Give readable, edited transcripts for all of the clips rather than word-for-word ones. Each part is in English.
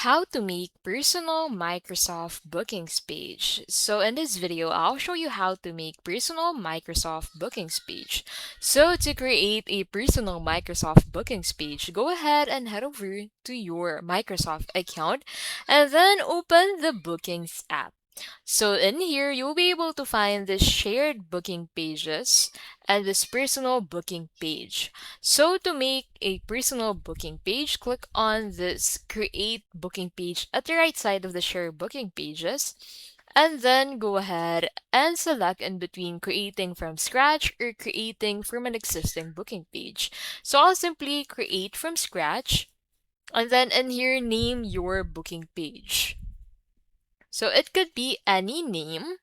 How to make personal Microsoft bookings page. So in this video, I'll show you how to make personal Microsoft bookings page. So to create a personal Microsoft bookings page, go ahead and head over to your Microsoft account and then open the bookings app. So in here, you'll be able to find the shared booking pages and this personal booking page. So to make a personal booking page, click on this create booking page at the right side of the share booking pages. And then go ahead and select in between creating from scratch or creating from an existing booking page. So I'll simply create from scratch and then in here name your booking page. So it could be any name.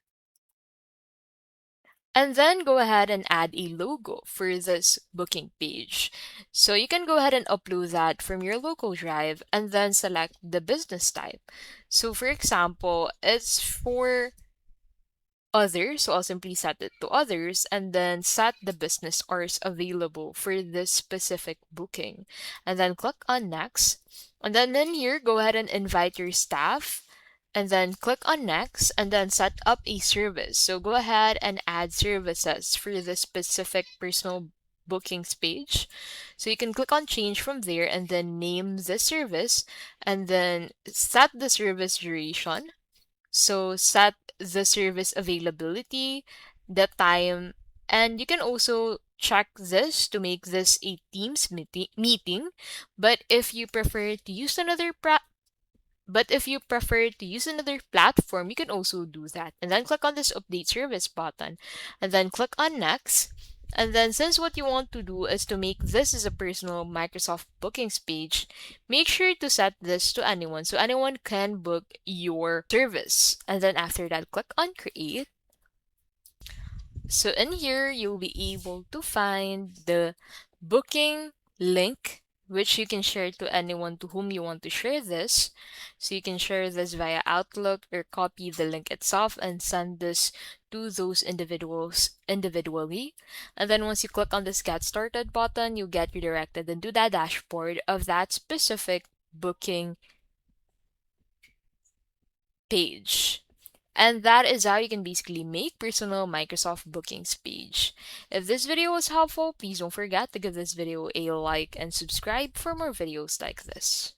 And then go ahead and add a logo for this booking page. So you can go ahead and upload that from your local drive and then select the business type. So for example, it's for others. So I'll simply set it to others and then set the business hours available for this specific booking. And then click on next. And then in here, go ahead and invite your staff and then click on next and then set up a service. So go ahead and add services for the specific personal bookings page. So you can click on change from there and then name the service and then set the service duration. So set the service availability, the time, and you can also check this to make this a Teams meeting. But if you prefer to use another platform, you can also do that. And then click on this update service button and then click on next. And then since what you want to do is to make this as a personal Microsoft bookings page, make sure to set this to anyone so anyone can book your service. And then after that, click on create. So in here, you'll be able to find the booking link, which you can share to anyone to whom you want to share this. So you can share this via Outlook or copy the link itself and send this to those individuals individually. And then once you click on this Get Started button, you get redirected into that dashboard of that specific booking page. And that is how you can basically make personal Microsoft bookings page. If this video was helpful, please don't forget to give this video a like and subscribe for more videos like this.